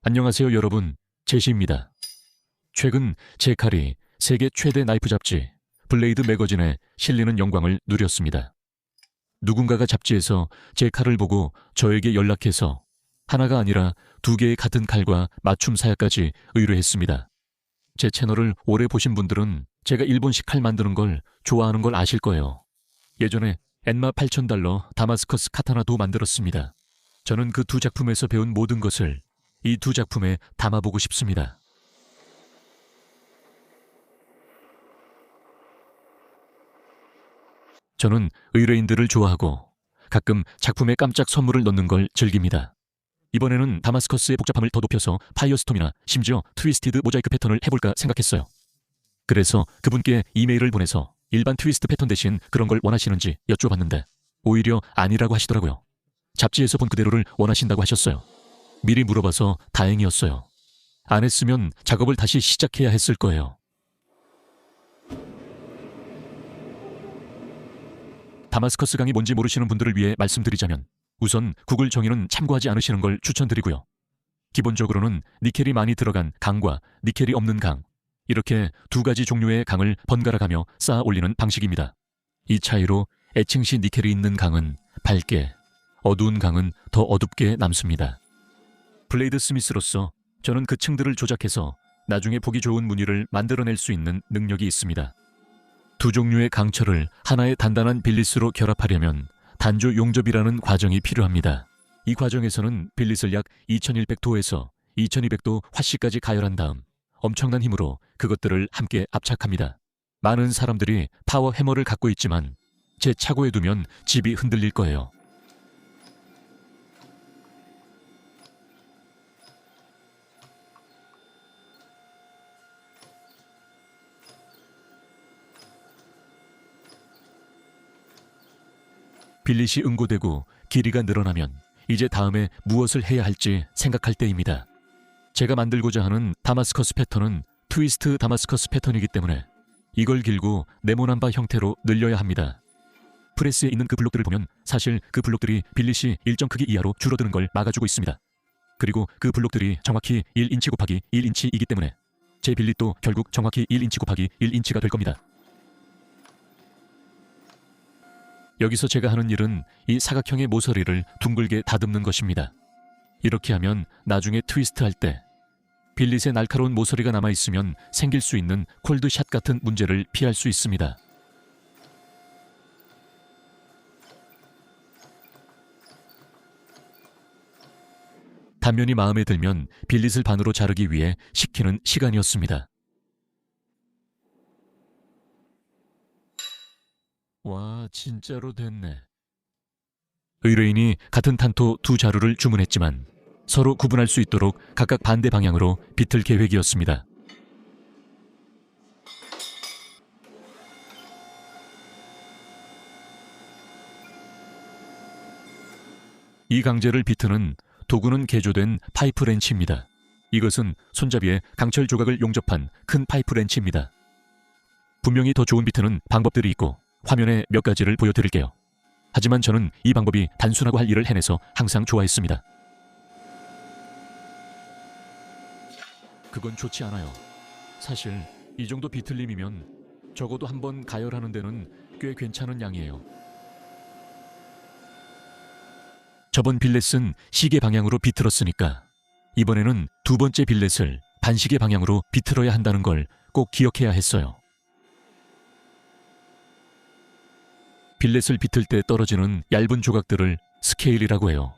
안녕하세요 여러분, 제시입니다. 최근 제 칼이 세계 최대 나이프 잡지 블레이드 매거진에 실리는 영광을 누렸습니다. 누군가가 잡지에서 제 칼을 보고 저에게 연락해서 하나가 아니라 2개의 같은 칼과 맞춤 사야까지 의뢰했습니다. 제 채널을 오래 보신 분들은 제가 일본식 칼 만드는 걸 좋아하는 걸 아실 거예요. 예전에 엔마 $8,000 다마스커스 카타나도 만들었습니다. 저는 그 2 작품에서 배운 모든 것을 이 2 작품에 담아보고 싶습니다. 저는 의뢰인들을 좋아하고 가끔 작품에 깜짝 선물을 넣는 걸 즐깁니다. 이번에는 다마스커스의 복잡함을 더 높여서 파이어스톰이나 심지어 트위스티드 모자이크 패턴을 해볼까 생각했어요. 그래서 그분께 이메일을 보내서 일반 트위스트 패턴 대신 그런 걸 원하시는지 여쭤봤는데 오히려 아니라고 하시더라고요. 잡지에서 본 그대로를 원하신다고 하셨어요. 미리 물어봐서 다행이었어요. 안 했으면 작업을 다시 시작해야 했을 거예요. 다마스커스 강이 뭔지 모르시는 분들을 위해 말씀드리자면 우선 구글 정의는 참고하지 않으시는 걸 추천드리고요. 기본적으로는 니켈이 많이 들어간 강과 니켈이 없는 강, 이렇게 2가지 종류의 강을 번갈아 가며 쌓아 올리는 방식입니다. 이 차이로 애칭 시 니켈이 있는 강은 밝게, 어두운 강은 더 어둡게 남습니다. 블레이드 스미스로서 저는 그 층들을 조작해서 나중에 보기 좋은 무늬를 만들어낼 수 있는 능력이 있습니다. 2 종류의 강철을 하나의 단단한 빌릿으로 결합하려면 단조 용접이라는 과정이 필요합니다. 이 과정에서는 빌릿을 약 2100도에서 2200도 화씨까지 가열한 다음 엄청난 힘으로 그것들을 함께 압착합니다. 많은 사람들이 파워 해머를 갖고 있지만 제 차고에 두면 집이 흔들릴 거예요. 빌릿이 응고되고 길이가 늘어나면 이제 다음에 무엇을 해야 할지 생각할 때입니다. 제가 만들고자 하는 다마스커스 패턴은 트위스트 다마스커스 패턴이기 때문에 이걸 길고 네모난 바 형태로 늘려야 합니다. 프레스에 있는 그 블록들을 보면 사실 그 블록들이 빌릿이 일정 크기 이하로 줄어드는 걸 막아주고 있습니다. 그리고 그 블록들이 정확히 1인치 곱하기 1인치이기 때문에 제 빌릿도 결국 정확히 1인치 곱하기 1인치가 될 겁니다. 여기서 제가 하는 일은 이 사각형의 모서리를 둥글게 다듬는 것입니다. 이렇게 하면 나중에 트위스트할 때 빌릿의 날카로운 모서리가 남아있으면 생길 수 있는 콜드샷 같은 문제를 피할 수 있습니다. 단면이 마음에 들면 빌릿을 반으로 자르기 위해 식히는 시간이었습니다. 와, 진짜로 됐네. 의뢰인이 같은 탄토 2 자루를 주문했지만 서로 구분할 수 있도록 각각 반대 방향으로 비틀 계획이었습니다. 이 강제를 비트는 도구는 개조된 파이프 렌치입니다. 이것은 손잡이에 강철 조각을 용접한 큰 파이프 렌치입니다. 분명히 더 좋은 비트는 방법들이 있고 화면에 몇 가지를 보여드릴게요. 하지만 저는 이 방법이 단순하고 할 일을 해내서 항상 좋아했습니다. 그건 좋지 않아요. 사실 이 정도 비틀림이면 적어도 한번 가열하는 데는 꽤 괜찮은 양이에요. 저번 빌렛은 시계 방향으로 비틀었으니까 이번에는 2번째 빌렛을 반시계 방향으로 비틀어야 한다는 걸 꼭 기억해야 했어요. 빌렛을 비틀 때 떨어지는 얇은 조각들을 스케일이라고 해요.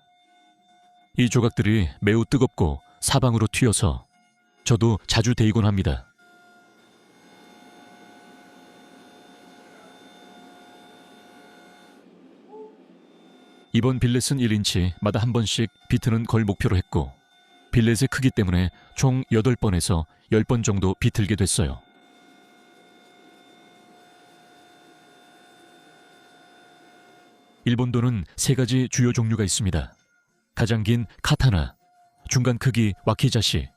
이 조각들이 매우 뜨겁고 사방으로 튀어서 저도 자주 데이곤 합니다. 이번 빌렛은 1인치마다 한 번씩 비트는 걸 목표로 했고 빌렛의 크기 때문에 총 8번에서 10번 정도 비틀게 됐어요. 일본도는 3가지 주요 종류가 있습니다. 가장 긴 카타나, 중간 크기 와키자시,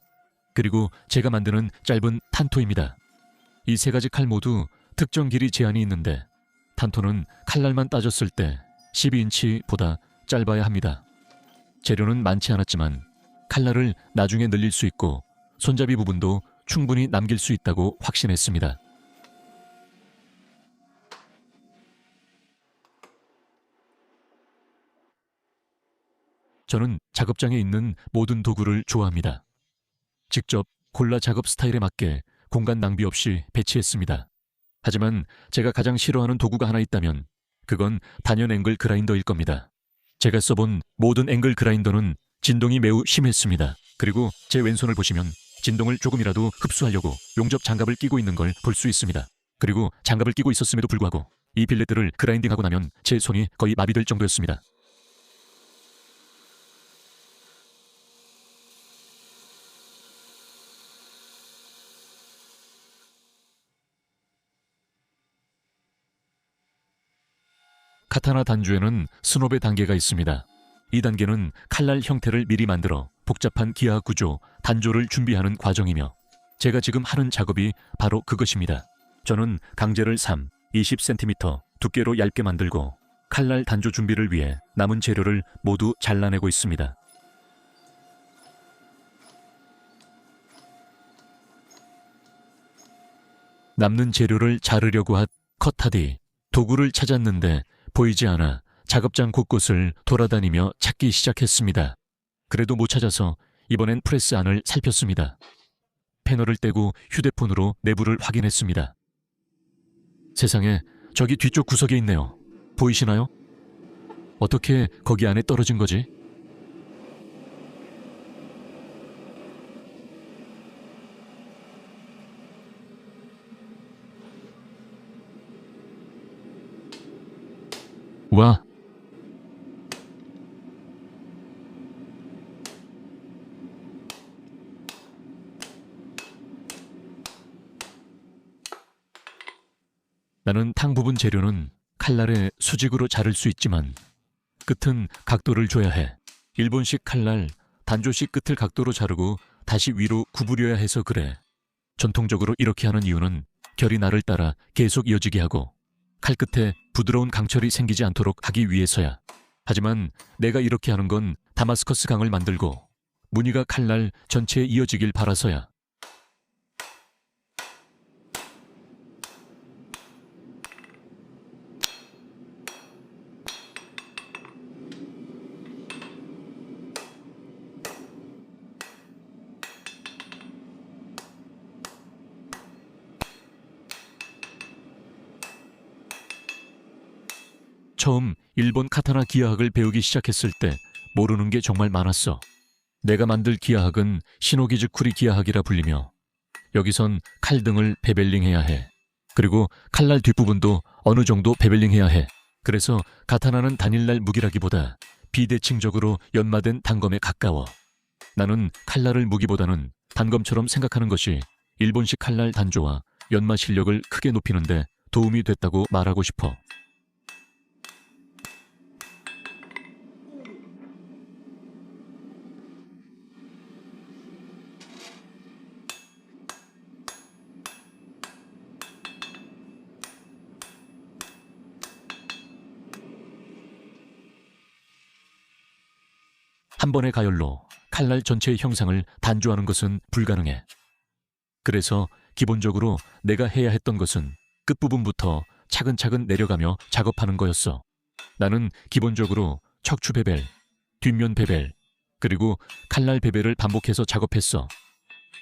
그리고 제가 만드는 짧은 탄토입니다. 이 3가지 칼 모두 특정 길이 제한이 있는데 탄토는 칼날만 따졌을 때 12인치보다 짧아야 합니다. 재료는 많지 않았지만 칼날을 나중에 늘릴 수 있고 손잡이 부분도 충분히 남길 수 있다고 확신했습니다. 저는 작업장에 있는 모든 도구를 좋아합니다. 직접 골라 작업 스타일에 맞게 공간 낭비 없이 배치했습니다. 하지만 제가 가장 싫어하는 도구가 하나 있다면 그건 단연 앵글 그라인더일 겁니다. 제가 써본 모든 앵글 그라인더는 진동이 매우 심했습니다. 그리고 제 왼손을 보시면 진동을 조금이라도 흡수하려고 용접 장갑을 끼고 있는 걸 볼 수 있습니다. 그리고 장갑을 끼고 있었음에도 불구하고 이 빌렛들을 그라인딩하고 나면 제 손이 거의 마비될 정도였습니다. 카타나 단조에는 스노베 단계가 있습니다. 이 단계는 칼날 형태를 미리 만들어 복잡한 기하 구조, 단조를 준비하는 과정이며 제가 지금 하는 작업이 바로 그것입니다. 저는 강제를 3, 20cm 두께로 얇게 만들고 칼날 단조 준비를 위해 남은 재료를 모두 잘라내고 있습니다. 남는 재료를 자르려고 컷하디 도구를 찾았는데 보이지 않아 작업장 곳곳을 돌아다니며 찾기 시작했습니다. 그래도 못 찾아서 이번엔 프레스 안을 살폈습니다. 패널을 떼고 휴대폰으로 내부를 확인했습니다. 세상에, 저기 뒤쪽 구석에 있네요. 보이시나요? 어떻게 거기 안에 떨어진 거지? 와! 나는 탕 부분 재료는 칼날에 수직으로 자를 수 있지만 끝은 각도를 줘야 해. 일본식 칼날, 단조식 끝을 각도로 자르고 다시 위로 구부려야 해서 그래. 전통적으로 이렇게 하는 이유는 결이 날을 따라 계속 이어지게 하고 칼끝에 부드러운 강철이 생기지 않도록 하기 위해서야. 하지만 내가 이렇게 하는 건 다마스커스 강을 만들고 무늬가 칼날 전체에 이어지길 바라서야. 처음 일본 카타나 기하학을 배우기 시작했을 때 모르는 게 정말 많았어. 내가 만들 기하학은 시노기즈쿠리 기하학이라 불리며 여기선 칼등을 베벨링해야 해. 그리고 칼날 뒷부분도 어느 정도 베벨링해야 해. 그래서 카타나는 단일날 무기라기보다 비대칭적으로 연마된 단검에 가까워. 나는 칼날을 무기보다는 단검처럼 생각하는 것이 일본식 칼날 단조와 연마 실력을 크게 높이는데 도움이 됐다고 말하고 싶어. 한 번의 가열로 칼날 전체의 형상을 단조하는 것은 불가능해. 그래서 기본적으로 내가 해야 했던 것은 끝부분부터 차근차근 내려가며 작업하는 거였어. 나는 기본적으로 척추 베벨, 뒷면 베벨, 그리고 칼날 베벨을 반복해서 작업했어.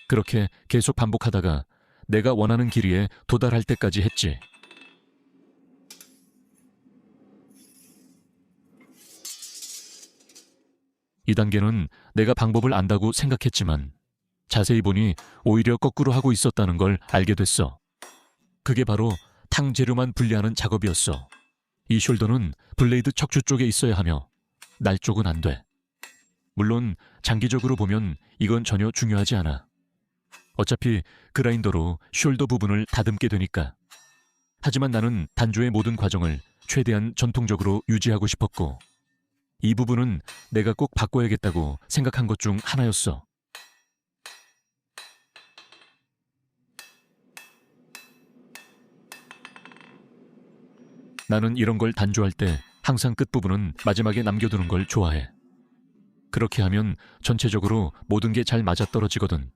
그렇게 계속 반복하다가 내가 원하는 길이에 도달할 때까지 했지. 이 단계는 내가 방법을 안다고 생각했지만 자세히 보니 오히려 거꾸로 하고 있었다는 걸 알게 됐어. 그게 바로 탕 재료만 분리하는 작업이었어. 이 숄더는 블레이드 척추 쪽에 있어야 하며 날 쪽은 안 돼. 물론 장기적으로 보면 이건 전혀 중요하지 않아. 어차피 그라인더로 숄더 부분을 다듬게 되니까. 하지만 나는 단조의 모든 과정을 최대한 전통적으로 유지하고 싶었고 이 부분은 내가 꼭 바꿔야겠다고 생각한 것 중 하나였어. 나는 이런 걸 단조할 때 항상 끝부분은 마지막에 남겨두는 걸 좋아해. 그렇게 하면 전체적으로 모든 게 잘 맞아떨어지거든.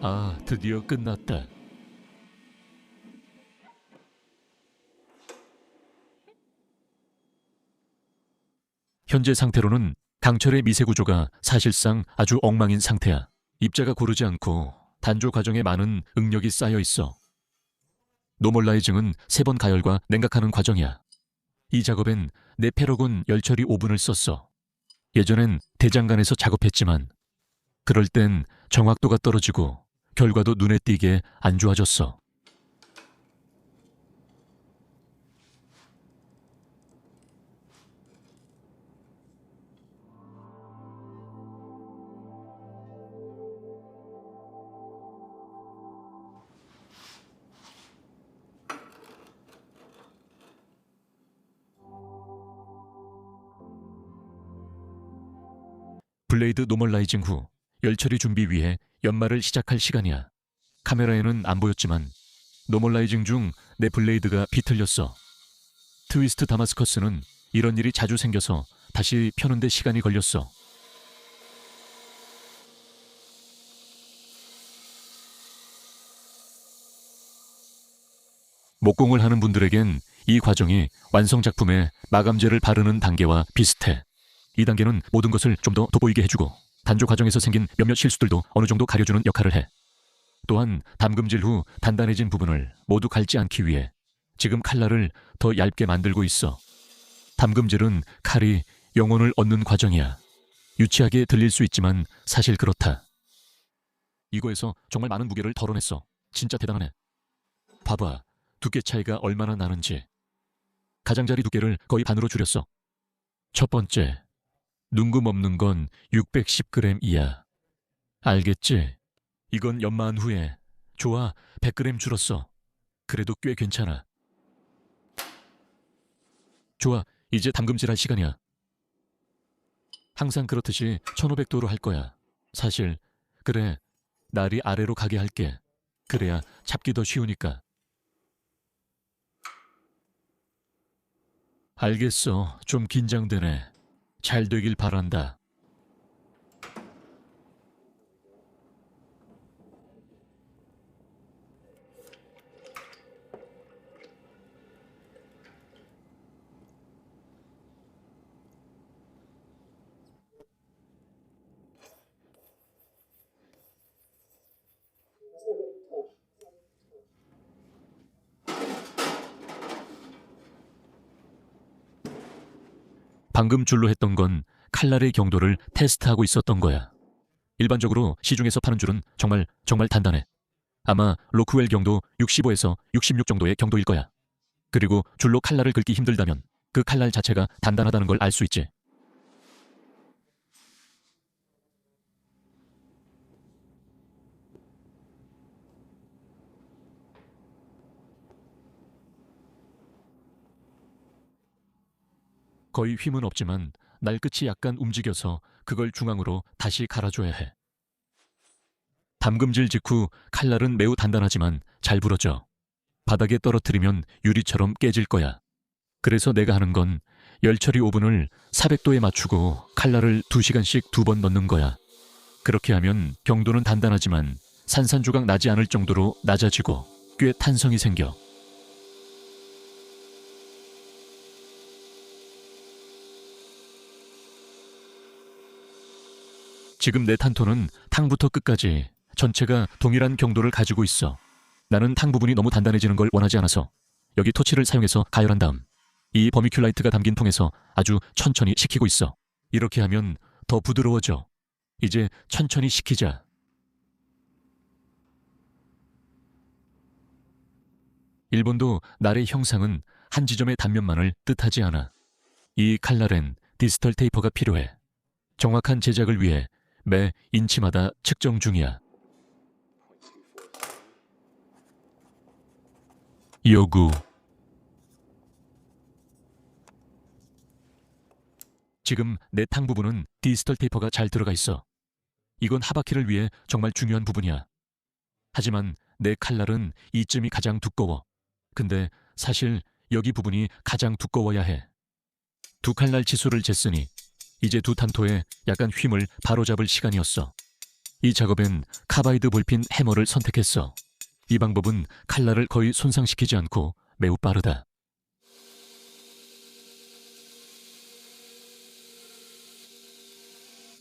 아, 드디어 끝났다. 현재 상태로는 강철의 미세 구조가 사실상 아주 엉망인 상태야. 입자가 고르지 않고 단조 과정에 많은 응력이 쌓여 있어. 노멀라이징은 3번 가열과 냉각하는 과정이야. 이 작업엔 내 패러곤 열처리 오븐을 썼어. 예전엔 대장간에서 작업했지만 그럴 땐 정확도가 떨어지고 결과도 눈에 띄게 안 좋아졌어. 블레이드 노멀라이징 후 열처리 준비 위해 연마를 시작할 시간이야. 카메라에는 안 보였지만 노멀라이징 중 내 블레이드가 비틀렸어. 트위스트 다마스커스는 이런 일이 자주 생겨서 다시 펴는데 시간이 걸렸어. 목공을 하는 분들에겐 이 과정이 완성 작품에 마감재를 바르는 단계와 비슷해. 이 단계는 모든 것을 좀 더 돋보이게 해주고 단조 과정에서 생긴 몇몇 실수들도 어느 정도 가려주는 역할을 해. 또한 담금질 후 단단해진 부분을 모두 갈지 않기 위해 지금 칼날을 더 얇게 만들고 있어. 담금질은 칼이 영혼을 얻는 과정이야. 유치하게 들릴 수 있지만 사실 그렇다. 이거에서 정말 많은 무게를 덜어냈어. 진짜 대단하네. 봐봐, 두께 차이가 얼마나 나는지. 가장자리 두께를 거의 반으로 줄였어. 첫 번째, 눈금 없는 건 610g 이하. 알겠지? 이건 연마한 후에 좋아, 100g 줄었어. 그래도 꽤 괜찮아. 좋아, 이제 담금질할 시간이야. 항상 그렇듯이 1500도로 할 거야. 사실 그래, 날이 아래로 가게 할게. 그래야 잡기 더 쉬우니까. 알겠어, 좀 긴장되네. 잘 되길 바란다. 방금 줄로 했던 건 칼날의 경도를 테스트하고 있었던 거야. 일반적으로 시중에서 파는 줄은 정말 단단해. 아마 로크웰 경도 65에서 66 정도의 경도일 거야. 그리고 줄로 칼날을 긁기 힘들다면 그 칼날 자체가 단단하다는 걸 알 수 있지. 거의 힘은 없지만 날 끝이 약간 움직여서 그걸 중앙으로 다시 갈아줘야 해. 담금질 직후 칼날은 매우 단단하지만 잘 부러져. 바닥에 떨어뜨리면 유리처럼 깨질 거야. 그래서 내가 하는 건 열처리 오븐을 400도에 맞추고 칼날을 2시간씩 2번 넣는 거야. 그렇게 하면 경도는 단단하지만 산산조각 나지 않을 정도로 낮아지고 꽤 탄성이 생겨. 지금 내 탄토는 탕부터 끝까지 전체가 동일한 경도를 가지고 있어. 나는 탕 부분이 너무 단단해지는 걸 원하지 않아서 여기 토치를 사용해서 가열한 다음 이 버미큘라이트가 담긴 통에서 아주 천천히 식히고 있어. 이렇게 하면 더 부드러워져. 이제 천천히 식히자. 일본도 날의 형상은 한 지점의 단면만을 뜻하지 않아. 이 칼날엔 디스털 테이퍼가 필요해. 정확한 제작을 위해 매 인치마다 측정 중이야. 요구. 지금 내 탕 부분은 디지털 테이퍼가 잘 들어가 있어. 이건 하바키를 위해 정말 중요한 부분이야. 하지만 내 칼날은 이쯤이 가장 두꺼워. 근데 사실 여기 부분이 가장 두꺼워야 해. 두 칼날 치수를 쟀으니 이제 두 탄토에 약간 휨을 바로잡을 시간이었어. 이 작업엔 카바이드 볼핀 해머를 선택했어. 이 방법은 칼날을 거의 손상시키지 않고 매우 빠르다.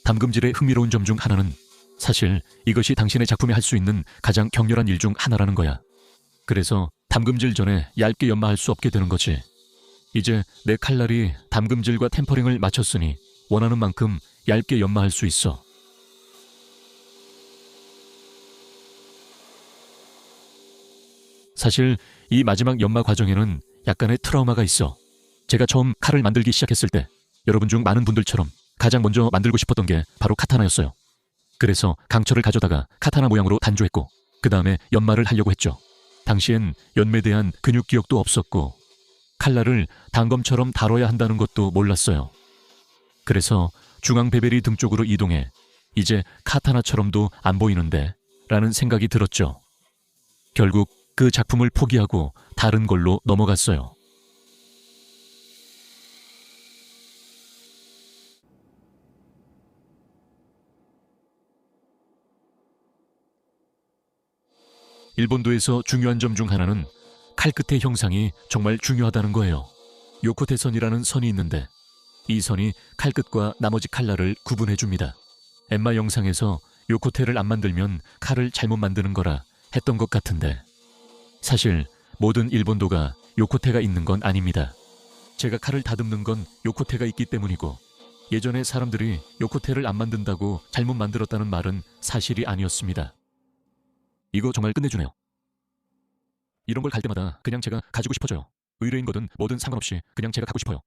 담금질의 흥미로운 점 중 하나는 사실 이것이 당신의 작품에 할 수 있는 가장 격렬한 일 중 하나라는 거야. 그래서 담금질 전에 얇게 연마할 수 없게 되는 거지. 이제 내 칼날이 담금질과 템퍼링을 마쳤으니 원하는 만큼 얇게 연마할 수 있어. 사실 이 마지막 연마 과정에는 약간의 트라우마가 있어. 제가 처음 칼을 만들기 시작했을 때 여러분 중 많은 분들처럼 가장 먼저 만들고 싶었던 게 바로 카타나였어요. 그래서 강철을 가져다가 카타나 모양으로 단조했고 그 다음에 연마를 하려고 했죠. 당시엔 연매에 대한 근육 기억도 없었고 칼날을 단검처럼 다뤄야 한다는 것도 몰랐어요. 그래서 중앙 베벨이 등 쪽으로 이동해 이제 카타나처럼도 안 보이는데 라는 생각이 들었죠. 결국 그 작품을 포기하고 다른 걸로 넘어갔어요. 일본도에서 중요한 점 중 하나는 칼 끝의 형상이 정말 중요하다는 거예요. 요코테 선이라는 선이 있는데 이 선이 칼 끝과 나머지 칼날을 구분해 줍니다. 엠마 영상에서 요코테를 안 만들면 칼을 잘못 만드는 거라 했던 것 같은데 사실 모든 일본도가 요코테가 있는 건 아닙니다. 제가 칼을 다듬는 건 요코테가 있기 때문이고 예전에 사람들이 요코테를 안 만든다고 잘못 만들었다는 말은 사실이 아니었습니다. 이거 정말 끝내주네요. 이런 걸 갈 때마다 그냥 제가 가지고 싶어져요. 의뢰인 거든 뭐든 상관없이 그냥 제가 갖고 싶어요.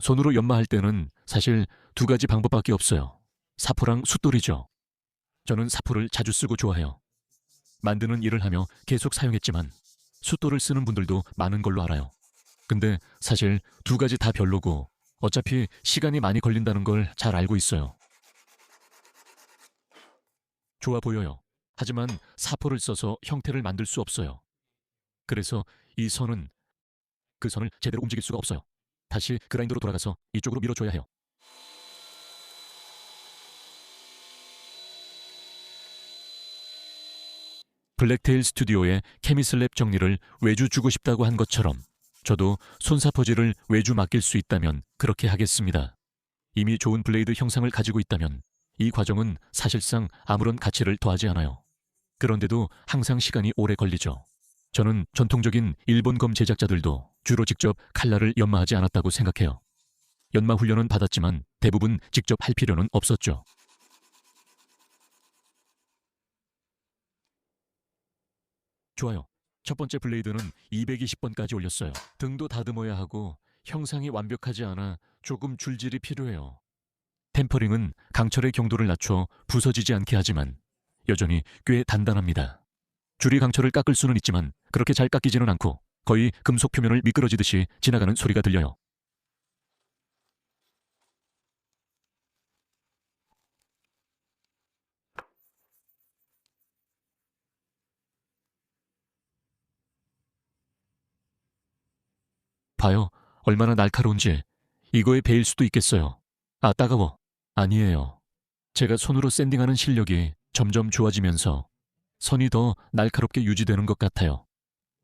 손으로 연마할 때는 사실 두 가지 방법밖에 없어요. 사포랑 숫돌이죠. 저는 사포를 자주 쓰고 좋아해요. 만드는 일을 하며 계속 사용했지만 숫돌을 쓰는 분들도 많은 걸로 알아요. 근데 사실 두 가지 다 별로고 어차피 시간이 많이 걸린다는 걸 잘 알고 있어요. 좋아 보여요. 하지만 사포를 써서 형태를 만들 수 없어요. 그래서 이 선은 그 선을 제대로 움직일 수가 없어요. 다시 그라인더로 돌아가서 이쪽으로 밀어줘야 해요. 블랙테일 스튜디오의 케미슬랩 정리를 외주 주고 싶다고 한 것처럼 저도 손사포질을 외주 맡길 수 있다면 그렇게 하겠습니다. 이미 좋은 블레이드 형상을 가지고 있다면 이 과정은 사실상 아무런 가치를 더하지 않아요. 그런데도 항상 시간이 오래 걸리죠. 저는 전통적인 일본 검 제작자들도 주로 직접 칼날을 연마하지 않았다고 생각해요. 연마 훈련은 받았지만 대부분 직접 할 필요는 없었죠. 좋아요. 첫 번째 블레이드는 220번까지 올렸어요. 등도 다듬어야 하고 형상이 완벽하지 않아 조금 줄질이 필요해요. 템퍼링은 강철의 경도를 낮춰 부서지지 않게 하지만 여전히 꽤 단단합니다. 줄이 강철을 깎을 수는 있지만 그렇게 잘 깎이지는 않고 거의 금속 표면을 미끄러지듯이 지나가는 소리가 들려요. 봐요. 얼마나 날카로운지. 이거에 베일 수도 있겠어요. 아, 따가워. 아니에요. 제가 손으로 샌딩하는 실력이 점점 좋아지면서 선이 더 날카롭게 유지되는 것 같아요.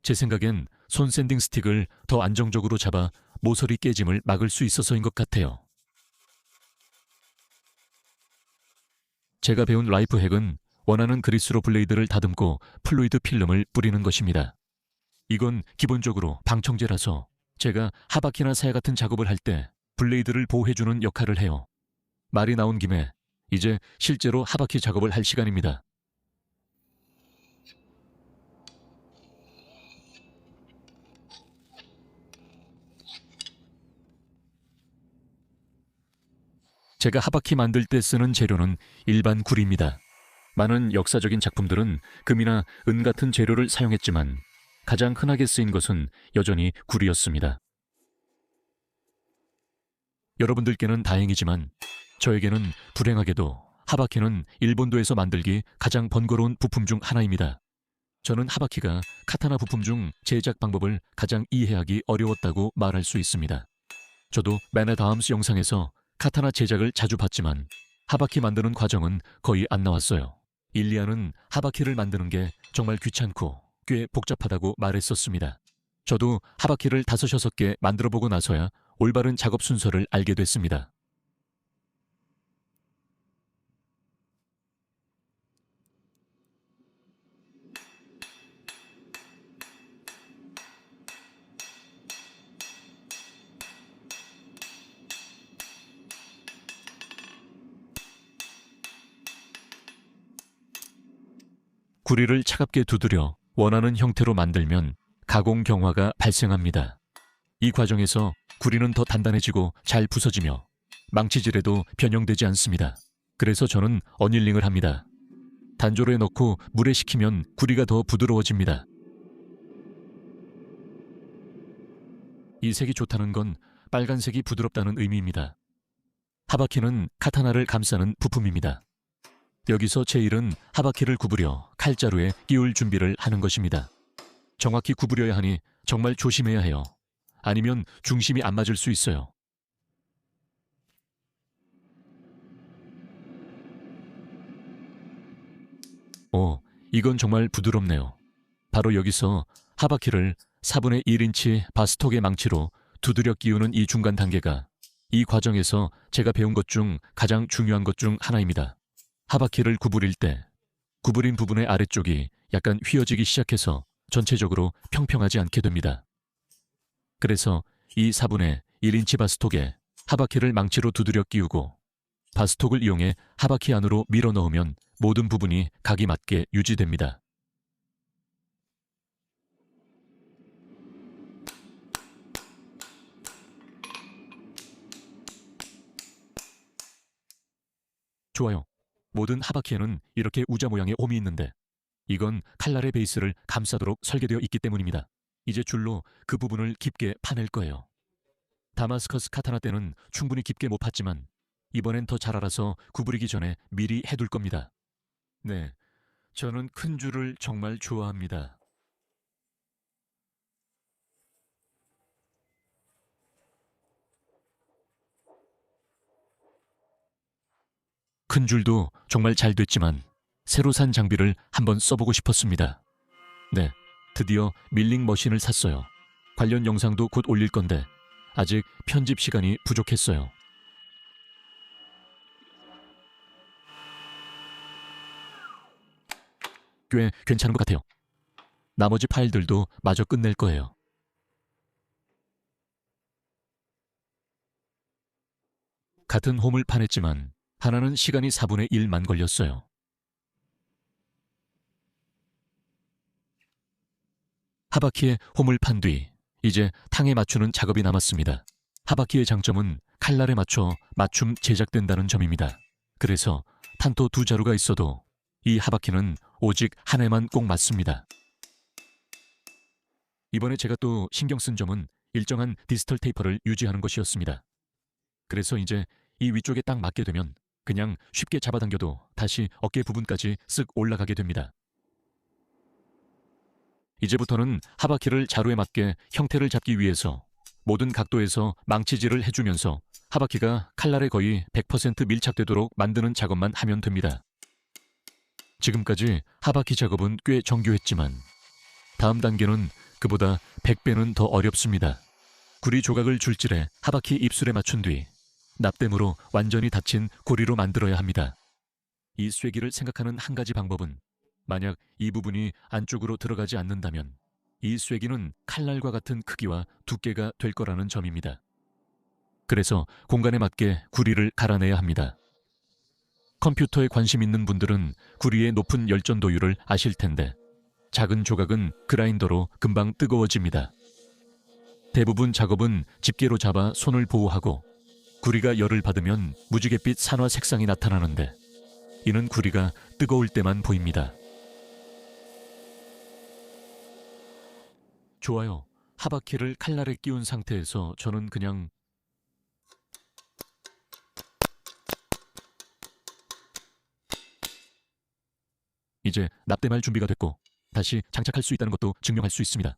제 생각엔 손 샌딩 스틱을 더 안정적으로 잡아 모서리 깨짐을 막을 수 있어서인 것 같아요. 제가 배운 라이프 핵은 원하는 그리스로 블레이드를 다듬고 플루이드 필름을 뿌리는 것입니다. 이건 기본적으로 방청제라서 제가 하바키나 사야 같은 작업을 할 때 블레이드를 보호해주는 역할을 해요. 말이 나온 김에 이제 실제로 하바키 작업을 할 시간입니다. 제가 하바키 만들 때 쓰는 재료는 일반 구리입니다. 많은 역사적인 작품들은 금이나 은 같은 재료를 사용했지만 가장 흔하게 쓰인 것은 여전히 구리였습니다. 여러분들께는 다행이지만 저에게는 불행하게도 하바키는 일본도에서 만들기 가장 번거로운 부품 중 하나입니다. 저는 하바키가 카타나 부품 중 제작 방법을 가장 이해하기 어려웠다고 말할 수 있습니다. 저도 맨 앳 아임스 영상에서 카타나 제작을 자주 봤지만 하바키 만드는 과정은 거의 안 나왔어요. 일리아는 하바키를 만드는 게 정말 귀찮고 꽤 복잡하다고 말했었습니다. 저도 하바키를 5, 6개 만들어보고 나서야 올바른 작업 순서를 알게 됐습니다. 구리를 차갑게 두드려 원하는 형태로 만들면 가공 경화가 발생합니다. 이 과정에서 구리는 더 단단해지고 잘 부서지며 망치질에도 변형되지 않습니다. 그래서 저는 어닐링을 합니다. 단조로에 넣고 물에 식히면 구리가 더 부드러워집니다. 이 색이 좋다는 건 빨간색이 부드럽다는 의미입니다. 하바키는 카타나를 감싸는 부품입니다. 여기서 제 일은 하바키를 구부려 칼자루에 끼울 준비를 하는 것입니다. 정확히 구부려야 하니 정말 조심해야 해요. 아니면 중심이 안 맞을 수 있어요. 이건 정말 부드럽네요. 바로 여기서 하바키를 4분의 1인치 바스톡의 망치로 두드려 끼우는 이 중간 단계가 이 과정에서 제가 배운 것 중 가장 중요한 것 중 하나입니다. 하바키를 구부릴 때 구부린 부분의 아래쪽이 약간 휘어지기 시작해서 전체적으로 평평하지 않게 됩니다. 그래서 이 4분의 1인치 바스톡에 하바키를 망치로 두드려 끼우고 바스톡을 이용해 하바키 안으로 밀어 넣으면 모든 부분이 각이 맞게 유지됩니다. 좋아요. 모든 하바키에는 이렇게 우자 모양의 홈이 있는데 이건 칼날의 베이스를 감싸도록 설계되어 있기 때문입니다. 이제 줄로 그 부분을 깊게 파낼 거예요. 다마스커스 카타나 때는 충분히 깊게 못 팠지만 이번엔 더 잘 알아서 구부리기 전에 미리 해둘 겁니다. 네, 저는 큰 줄을 정말 좋아합니다. 큰 줄도 정말 잘 됐지만 새로 산 장비를 한번 써보고 싶었습니다. 네, 드디어 밀링 머신을 샀어요. 관련 영상도 곧 올릴 건데 아직 편집 시간이 부족했어요. 꽤 괜찮은 것 같아요. 나머지 파일들도 마저 끝낼 거예요. 같은 홈을 파냈지만 하나는 시간이 4분의 1만 걸렸어요. 하바키에 홈을 판 뒤 이제 탕에 맞추는 작업이 남았습니다. 하바키의 장점은 칼날에 맞춰 맞춤 제작된다는 점입니다. 그래서 탄토 2자루가 있어도 이 하바키는 오직 한 해만 꼭 맞습니다. 이번에 제가 또 신경 쓴 점은 일정한 디스털 테이퍼를 유지하는 것이었습니다. 그래서 이제 이 위쪽에 딱 맞게 되면 그냥 쉽게 잡아당겨도 다시 어깨 부분까지 쓱 올라가게 됩니다. 이제부터는 하바키를 자루에 맞게 형태를 잡기 위해서 모든 각도에서 망치질을 해주면서 하바키가 칼날에 거의 100% 밀착되도록 만드는 작업만 하면 됩니다. 지금까지 하바키 작업은 꽤 정교했지만 다음 단계는 그보다 100배는 더 어렵습니다. 구리 조각을 줄질해 하바키 입술에 맞춘 뒤 납땜으로 완전히 닫힌 고리로 만들어야 합니다. 이 쐐기를 생각하는 한 가지 방법은 만약 이 부분이 안쪽으로 들어가지 않는다면 이 쐐기는 칼날과 같은 크기와 두께가 될 거라는 점입니다. 그래서 공간에 맞게 구리를 갈아내야 합니다. 컴퓨터에 관심 있는 분들은 구리의 높은 열전도율을 아실 텐데 작은 조각은 그라인더로 금방 뜨거워집니다. 대부분 작업은 집게로 잡아 손을 보호하고 구리가 열을 받으면 무지갯빛 산화 색상이 나타나는데 이는 구리가 뜨거울 때만 보입니다. 좋아요. 하바키를 칼날에 끼운 상태에서 저는 그냥 이제 납땜할 준비가 됐고 다시 장착할 수 있다는 것도 증명할 수 있습니다.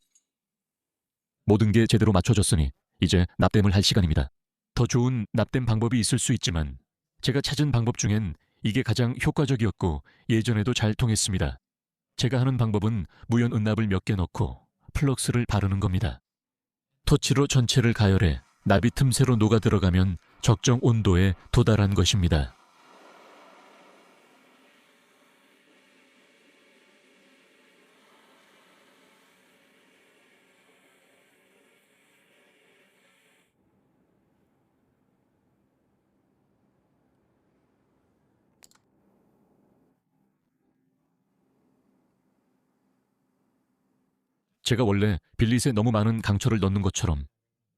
모든 게 제대로 맞춰졌으니 이제 납땜을 할 시간입니다. 더 좋은 납땜 방법이 있을 수 있지만 제가 찾은 방법 중엔 이게 가장 효과적이었고 예전에도 잘 통했습니다. 제가 하는 방법은 무연 은납을 몇 개 넣고 플럭스를 바르는 겁니다. 토치로 전체를 가열해 납이 틈새로 녹아 들어가면 적정 온도에 도달한 것입니다. 제가 원래 빌릿에 너무 많은 강철을 넣는 것처럼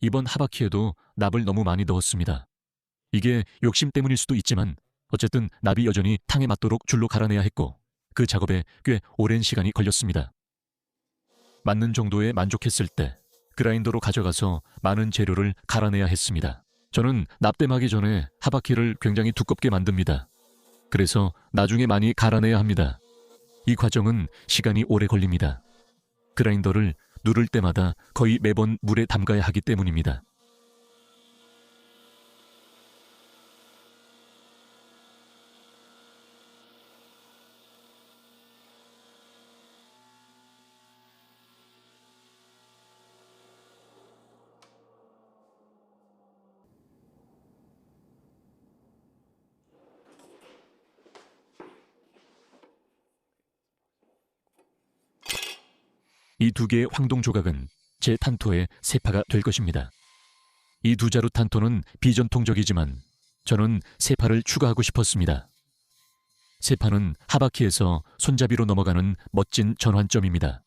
이번 하바키에도 납을 너무 많이 넣었습니다. 이게 욕심 때문일 수도 있지만 어쨌든 납이 여전히 탕에 맞도록 줄로 갈아내야 했고 그 작업에 꽤 오랜 시간이 걸렸습니다. 맞는 정도에 만족했을 때 그라인더로 가져가서 많은 재료를 갈아내야 했습니다. 저는 납땜하기 전에 하바키를 굉장히 두껍게 만듭니다. 그래서 나중에 많이 갈아내야 합니다. 이 과정은 시간이 오래 걸립니다. 그라인더를 누를 때마다 거의 매번 물에 담가야 하기 때문입니다. 이 두 개의 황동 조각은 제 탄토의 세파가 될 것입니다. 이 두 자루 탄토는 비전통적이지만 저는 세파를 추가하고 싶었습니다. 세파는 하바키에서 손잡이로 넘어가는 멋진 전환점입니다.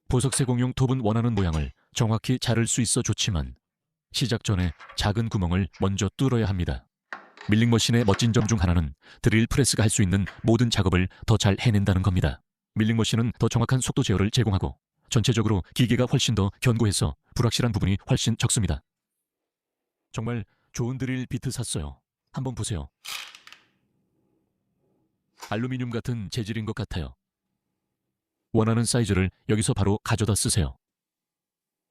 보석 세공용 톱은 원하는 모양을 정확히 자를 수 있어 좋지만 시작 전에 작은 구멍을 먼저 뚫어야 합니다. 밀링머신의 멋진 점 중 하나는 드릴 프레스가 할 수 있는 모든 작업을 더 잘 해낸다는 겁니다. 밀링머신은 더 정확한 속도 제어를 제공하고 전체적으로 기계가 훨씬 더 견고해서 불확실한 부분이 훨씬 적습니다. 정말 좋은 드릴 비트 샀어요. 한번 보세요. 알루미늄 같은 재질인 것 같아요. 원하는 사이즈를 여기서 바로 가져다 쓰세요.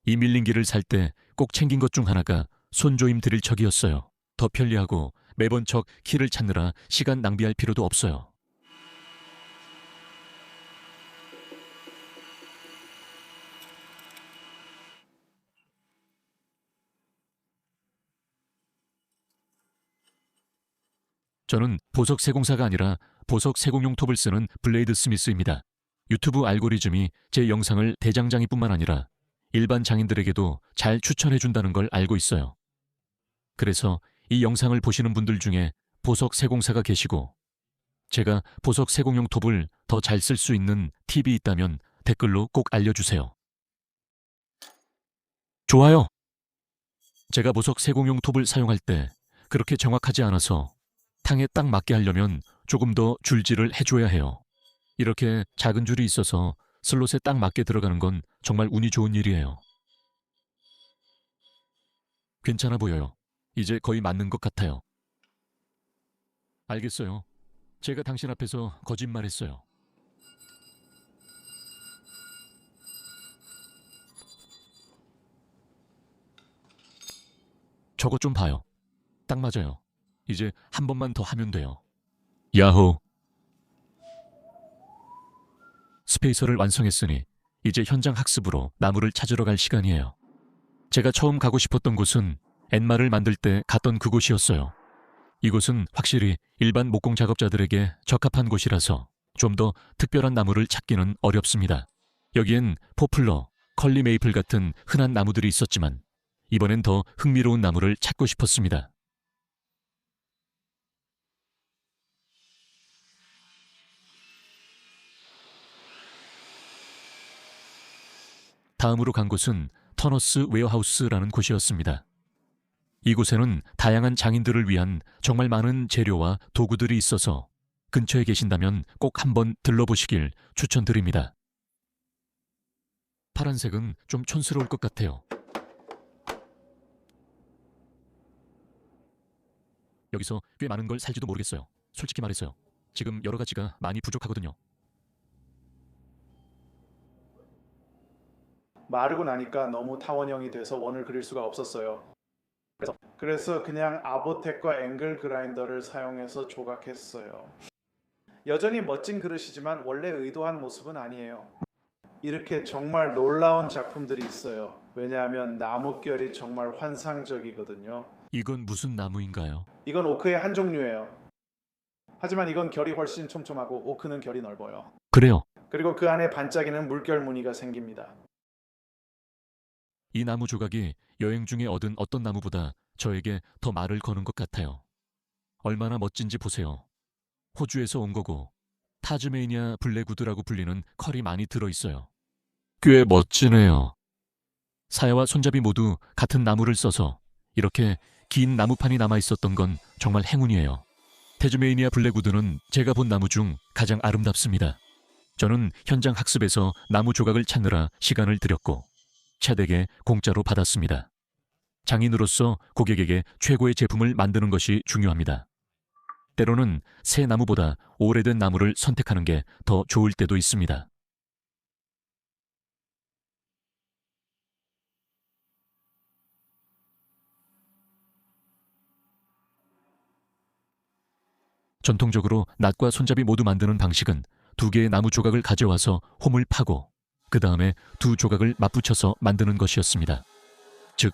이 밀링기를 살 때 꼭 챙긴 것 중 하나가 손조임 드릴척이었어요. 더 편리하고 매번 척 키를 찾느라 시간 낭비할 필요도 없어요. 저는 보석 세공사가 아니라 보석 세공용 톱을 쓰는 블레이드 스미스입니다. 유튜브 알고리즘이 제 영상을 대장장이뿐만 아니라 일반 장인들에게도 잘 추천해준다는 걸 알고 있어요. 그래서 이 영상을 보시는 분들 중에 보석 세공사가 계시고 제가 보석 세공용 톱을 더 잘 쓸 수 있는 팁이 있다면 댓글로 꼭 알려주세요. 좋아요. 제가 보석 세공용 톱을 사용할 때 그렇게 정확하지 않아서 탕에 딱 맞게 하려면 조금 더 줄질을 해줘야 해요. 이렇게 작은 줄이 있어서 슬롯에 딱 맞게 들어가는 건 정말 운이 좋은 일이에요. 괜찮아 보여요. 이제 거의 맞는 것 같아요. 알겠어요. 제가 당신 앞에서 거짓말했어요. 저것 좀 봐요. 딱 맞아요. 이제 한 번만 더 하면 돼요. 야호. 스페이서를 완성했으니 이제 현장 학습으로 나무를 찾으러 갈 시간이에요. 제가 처음 가고 싶었던 곳은 엔마를 만들 때 갔던 그곳이었어요. 이곳은 확실히 일반 목공 작업자들에게 적합한 곳이라서 좀 더 특별한 나무를 찾기는 어렵습니다. 여기엔 포플러, 컬리 메이플 같은 흔한 나무들이 있었지만 이번엔 더 흥미로운 나무를 찾고 싶었습니다. 다음으로 간 곳은 터너스 웨어하우스라는 곳이었습니다. 이곳에는 다양한 장인들을 위한 정말 많은 재료와 도구들이 있어서 근처에 계신다면 꼭 한번 들러보시길 추천드립니다. 파란색은 좀 촌스러울 것 같아요. 여기서 꽤 많은 걸 살지도 모르겠어요. 솔직히 말해서요. 지금 여러 가지가 많이 부족하거든요. 마르고 나니까 너무 타원형이 돼서 원을 그릴 수가 없었어요. 그래서 그냥 아보텍과 앵글 그라인더를 사용해서 조각했어요. 여전히 멋진 그릇이지만 원래 의도한 모습은 아니에요. 이렇게 정말 놀라운 작품들이 있어요. 왜냐하면 나뭇결이 정말 환상적이거든요. 이건 무슨 나무인가요? 이건 오크의 한 종류예요. 하지만 이건 결이 훨씬 촘촘하고 오크는 결이 넓어요. 그래요. 그리고 그 안에 반짝이는 물결 무늬가 생깁니다. 이 나무 조각이 여행 중에 얻은 어떤 나무보다 저에게 더 말을 거는 것 같아요. 얼마나 멋진지 보세요. 호주에서 온 거고 타즈메이니아 블랙우드라고 불리는 컬이 많이 들어있어요. 꽤 멋지네요. 사야와 손잡이 모두 같은 나무를 써서 이렇게 긴 나무판이 남아있었던 건 정말 행운이에요. 타즈메이니아 블랙우드는 제가 본 나무 중 가장 아름답습니다. 저는 현장 학습에서 나무 조각을 찾느라 시간을 들였고 차되게 공짜로 받았습니다. 장인으로서 고객에게 최고의 제품을 만드는 것이 중요합니다. 때로는 새 나무보다 오래된 나무를 선택하는 게 더 좋을 때도 있습니다. 전통적으로 낫과 손잡이 모두 만드는 방식은 두 개의 나무 조각을 가져와서 홈을 파고 그 다음에 두 조각을 맞붙여서 만드는 것이었습니다. 즉,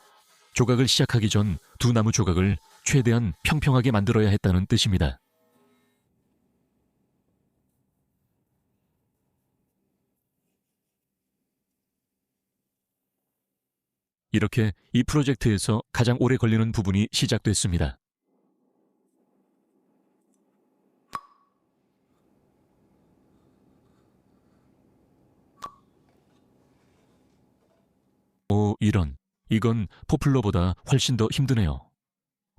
조각을 시작하기 전 두 나무 조각을 최대한 평평하게 만들어야 했다는 뜻입니다. 이렇게 이 프로젝트에서 가장 오래 걸리는 부분이 시작됐습니다. 오, 이런. 이건 포플러보다 훨씬 더 힘드네요.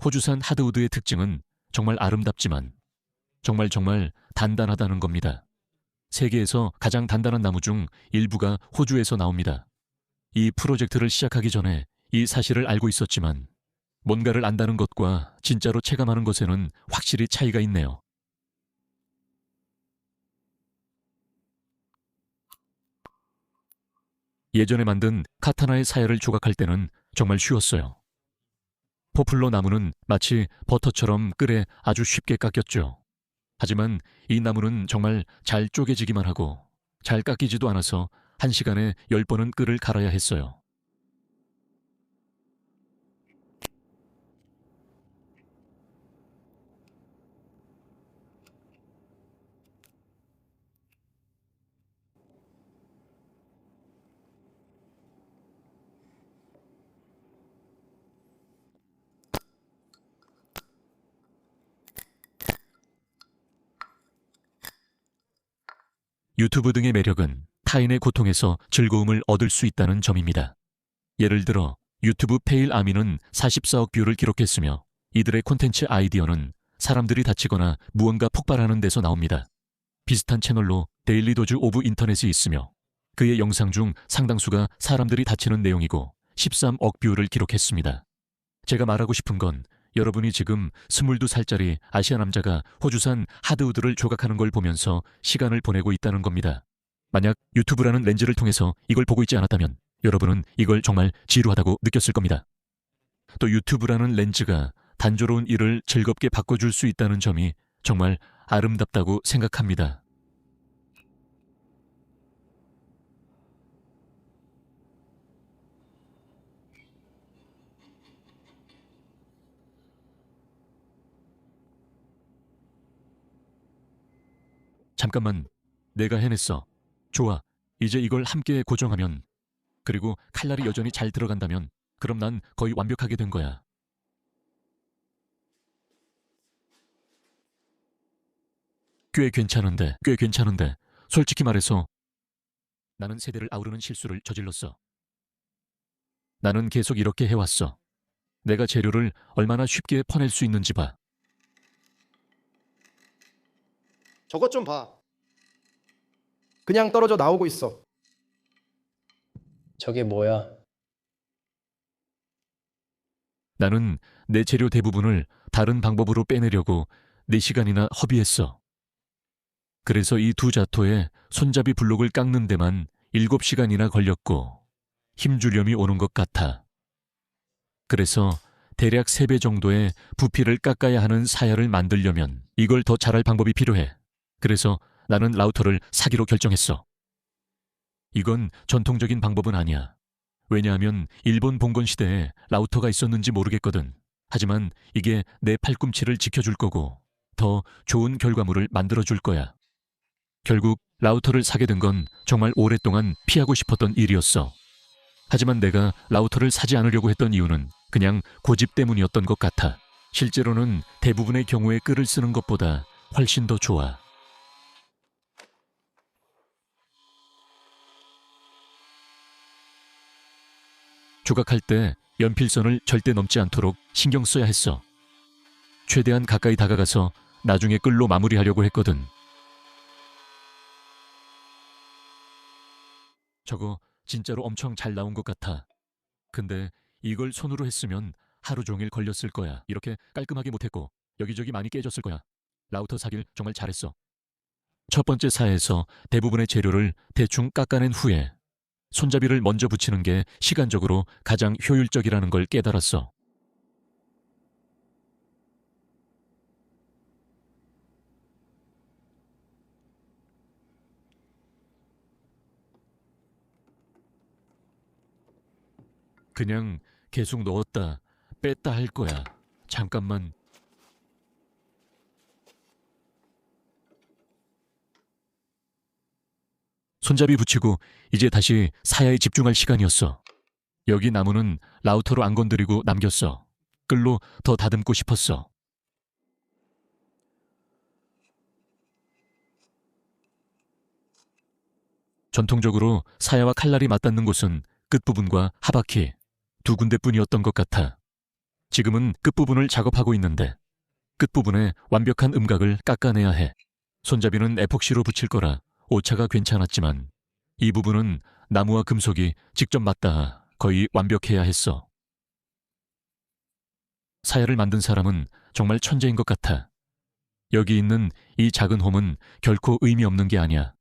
호주산 하드우드의 특징은 정말 아름답지만 정말 단단하다는 겁니다. 세계에서 가장 단단한 나무 중 일부가 호주에서 나옵니다. 이 프로젝트를 시작하기 전에 이 사실을 알고 있었지만 뭔가를 안다는 것과 진짜로 체감하는 것에는 확실히 차이가 있네요. 예전에 만든 카타나의 사야를 조각할 때는 정말 쉬웠어요. 포플러 나무는 마치 버터처럼 끌에 아주 쉽게 깎였죠. 하지만 이 나무는 정말 잘 쪼개지기만 하고 잘 깎이지도 않아서 1시간에 10번은 끌을 갈아야 했어요. 유튜브 등의 매력은 타인의 고통에서 즐거움을 얻을 수 있다는 점입니다. 예를 들어 유튜브 페일 아미는 44억 뷰를 기록했으며 이들의 콘텐츠 아이디어는 사람들이 다치거나 무언가 폭발하는 데서 나옵니다. 비슷한 채널로 데일리 도즈 오브 인터넷이 있으며 그의 영상 중 상당수가 사람들이 다치는 내용이고 13억 뷰를 기록했습니다. 제가 말하고 싶은 건 여러분이 지금 22살짜리 아시아 남자가 호주산 하드우드를 조각하는 걸 보면서 시간을 보내고 있다는 겁니다. 만약 유튜브라는 렌즈를 통해서 이걸 보고 있지 않았다면 여러분은 이걸 정말 지루하다고 느꼈을 겁니다. 또 유튜브라는 렌즈가 단조로운 일을 즐겁게 바꿔줄 수 있다는 점이 정말 아름답다고 생각합니다. 잠깐만, 내가 해냈어. 좋아, 이제 이걸 함께 고정하면, 그리고 칼날이 여전히 잘 들어간다면 그럼 난 거의 완벽하게 된 거야. 꽤 괜찮은데. 솔직히 말해서 나는 세대를 아우르는 실수를 저질렀어. 나는 계속 이렇게 해왔어. 내가 재료를 얼마나 쉽게 퍼낼 수 있는지 봐. 저것 좀 봐. 그냥 떨어져 나오고 있어. 저게 뭐야? 나는 내 재료 대부분을 다른 방법으로 빼내려고 4시간이나 허비했어. 그래서 이 두 자토에 손잡이 블록을 깎는 데만 7시간이나 걸렸고 힘주렴이 오는 것 같아. 그래서 대략 3배 정도의 부피를 깎아야 하는 사야를 만들려면 이걸 더 잘할 방법이 필요해. 그래서 나는 라우터를 사기로 결정했어. 이건 전통적인 방법은 아니야. 왜냐하면 일본 봉건 시대에 라우터가 있었는지 모르겠거든. 하지만 이게 내 팔꿈치를 지켜줄 거고 더 좋은 결과물을 만들어줄 거야. 결국 라우터를 사게 된 건 정말 오랫동안 피하고 싶었던 일이었어. 하지만 내가 라우터를 사지 않으려고 했던 이유는 그냥 고집 때문이었던 것 같아. 실제로는 대부분의 경우에 끌을 쓰는 것보다 훨씬 더 좋아. 조각할 때 연필선을 절대 넘지 않도록 신경 써야 했어. 최대한 가까이 다가가서 나중에 끌로 마무리하려고 했거든. 저거 진짜로 엄청 잘 나온 것 같아. 근데 이걸 손으로 했으면 하루 종일 걸렸을 거야. 이렇게 깔끔하게 못했고 여기저기 많이 깨졌을 거야. 라우터 사길 정말 잘했어. 첫 번째 사에서 대부분의 재료를 대충 깎아낸 후에 손잡이를 먼저 붙이는 게 시간적으로 가장 효율적이라는 걸 깨달았어. 그냥 계속 넣었다 뺐다 할 거야. 잠깐만. 손잡이 붙이고 이제 다시 사야에 집중할 시간이었어. 여기 나무는 라우터로 안 건드리고 남겼어. 끌로 더 다듬고 싶었어. 전통적으로 사야와 칼날이 맞닿는 곳은 끝부분과 하바키 두 군데뿐이었던 것 같아. 지금은 끝부분을 작업하고 있는데 끝부분에 완벽한 음각을 깎아내야 해. 손잡이는 에폭시로 붙일 거라 오차가 괜찮았지만 이 부분은 나무와 금속이 직접 맞닿아 거의 완벽해야 했어. 사야를 만든 사람은 정말 천재인 것 같아. 여기 있는 이 작은 홈은 결코 의미 없는 게 아니야.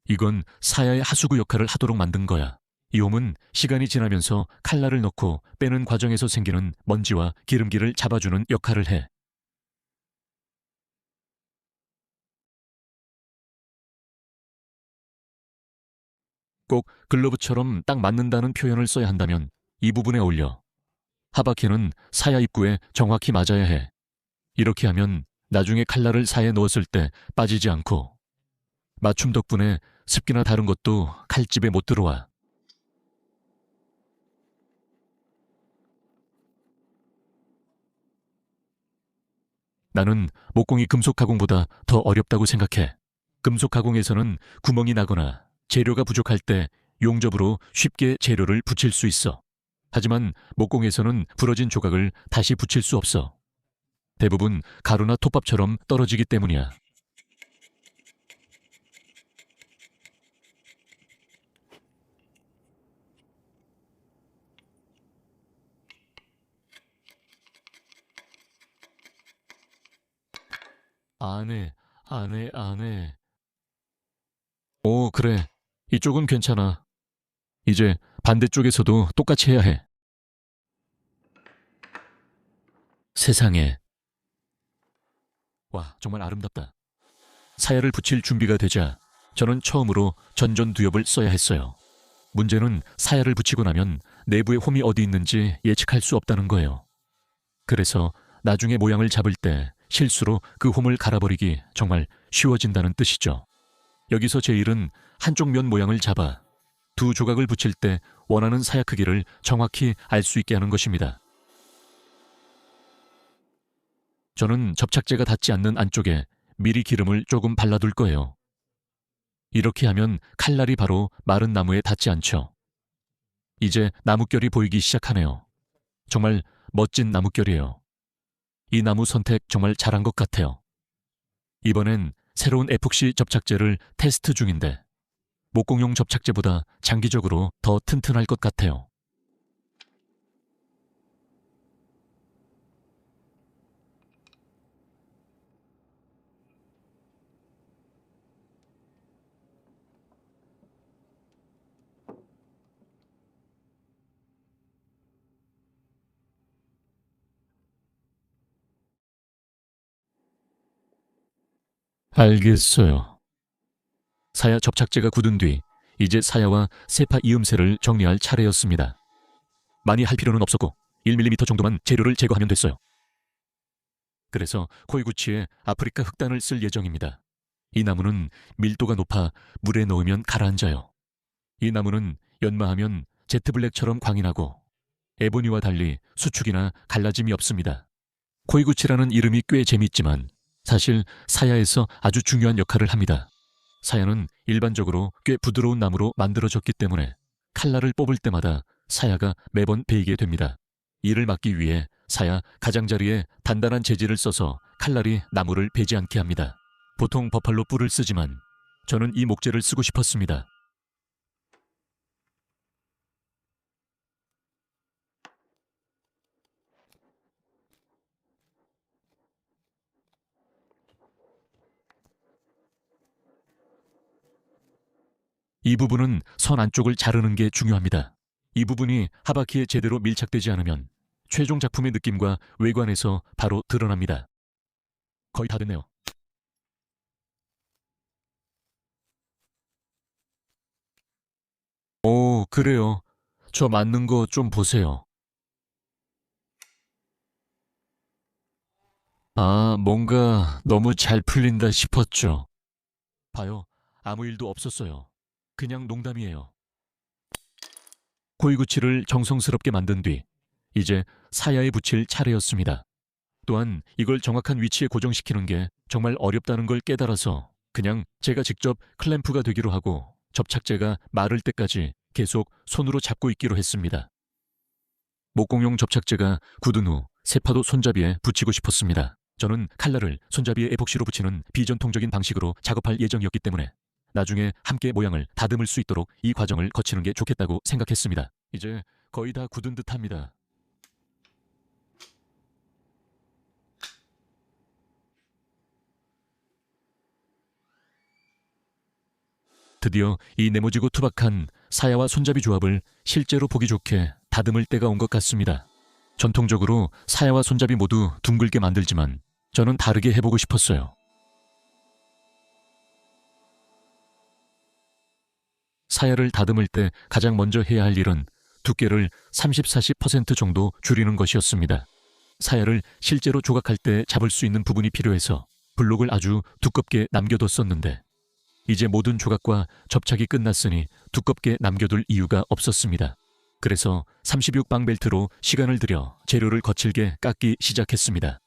이건 사야의 하수구 역할을 하도록 만든 거야. 이 홈은 시간이 지나면서 칼날을 넣고 빼는 과정에서 생기는 먼지와 기름기를 잡아주는 역할을 해. 꼭 글러브처럼 딱 맞는다는 표현을 써야 한다면 이 부분에 올려. 하바키는 사야 입구에 정확히 맞아야 해. 이렇게 하면 나중에 칼날을 사야에 넣었을 때 빠지지 않고 맞춤 덕분에 습기나 다른 것도 칼집에 못 들어와. 나는 목공이 금속 가공보다 더 어렵다고 생각해. 금속 가공에서는 구멍이 나거나 재료가 부족할 때 용접으로 쉽게 재료를 붙일 수 있어. 하지만 목공에서는 부러진 조각을 다시 붙일 수 없어. 대부분 가루나 톱밥처럼 떨어지기 때문이야. 안 해. 오, 그래. 이쪽은 괜찮아. 이제 반대쪽에서도 똑같이 해야 해. 세상에. 와, 정말 아름답다. 사야를 붙일 준비가 되자 저는 처음으로 전전두엽을 써야 했어요. 문제는 사야를 붙이고 나면 내부에 홈이 어디 있는지 예측할 수 없다는 거예요. 그래서 나중에 모양을 잡을 때 실수로 그 홈을 갈아버리기 정말 쉬워진다는 뜻이죠. 여기서 제 일은 한쪽 면 모양을 잡아 두 조각을 붙일 때 원하는 사야 크기를 정확히 알 수 있게 하는 것입니다. 저는 접착제가 닿지 않는 안쪽에 미리 기름을 조금 발라둘 거예요. 이렇게 하면 칼날이 바로 마른 나무에 닿지 않죠. 이제 나뭇결이 보이기 시작하네요. 정말 멋진 나뭇결이에요. 이 나무 선택 정말 잘한 것 같아요. 이번엔 새로운 에폭시 접착제를 테스트 중인데 목공용 접착제보다 장기적으로 더 튼튼할 것 같아요. 알겠어요. 사야 접착제가 굳은 뒤 이제 사야와 세파 이음새를 정리할 차례였습니다. 많이 할 필요는 없었고 1mm 정도만 재료를 제거하면 됐어요. 그래서 코이구치에 아프리카 흑단을 쓸 예정입니다. 이 나무는 밀도가 높아 물에 넣으면 가라앉아요. 이 나무는 연마하면 제트블랙처럼 광이 나고 에보니와 달리 수축이나 갈라짐이 없습니다. 코이구치라는 이름이 꽤 재밌지만 사실 사야에서 아주 중요한 역할을 합니다. 사야는 일반적으로 꽤 부드러운 나무로 만들어졌기 때문에 칼날을 뽑을 때마다 사야가 매번 베이게 됩니다. 이를 막기 위해 사야 가장자리에 단단한 재질을 써서 칼날이 나무를 베지 않게 합니다. 보통 버팔로 뿔을 쓰지만 저는 이 목재를 쓰고 싶었습니다. 이 부분은 선 안쪽을 자르는 게 중요합니다. 이 부분이 하바키에 제대로 밀착되지 않으면 최종 작품의 느낌과 외관에서 바로 드러납니다. 거의 다 됐네요. 오, 그래요. 저 맞는 거 좀 보세요. 아, 뭔가 너무 잘 풀린다 싶었죠. 봐요. 아무 일도 없었어요. 그냥 농담이에요. 고이구치를 정성스럽게 만든 뒤 이제 사야에 붙일 차례였습니다. 또한 이걸 정확한 위치에 고정시키는 게 정말 어렵다는 걸 깨달아서 그냥 제가 직접 클램프가 되기로 하고 접착제가 마를 때까지 계속 손으로 잡고 있기로 했습니다. 목공용 접착제가 굳은 후 세파도 손잡이에 붙이고 싶었습니다. 저는 칼날을 손잡이에 에폭시로 붙이는 비전통적인 방식으로 작업할 예정이었기 때문에 나중에 함께 모양을 다듬을 수 있도록 이 과정을 거치는 게 좋겠다고 생각했습니다. 이제 거의 다 굳은 듯합니다. 드디어 이 네모지고 투박한 사야와 손잡이 조합을 실제로 보기 좋게 다듬을 때가 온 것 같습니다. 전통적으로 사야와 손잡이 모두 둥글게 만들지만 저는 다르게 해보고 싶었어요. 사야를 다듬을 때 가장 먼저 해야 할 일은 두께를 30-40% 정도 줄이는 것이었습니다. 사야를 실제로 조각할 때 잡을 수 있는 부분이 필요해서 블록을 아주 두껍게 남겨뒀었는데 이제 모든 조각과 접착이 끝났으니 두껍게 남겨둘 이유가 없었습니다. 그래서 36방 벨트로 시간을 들여 재료를 거칠게 깎기 시작했습니다.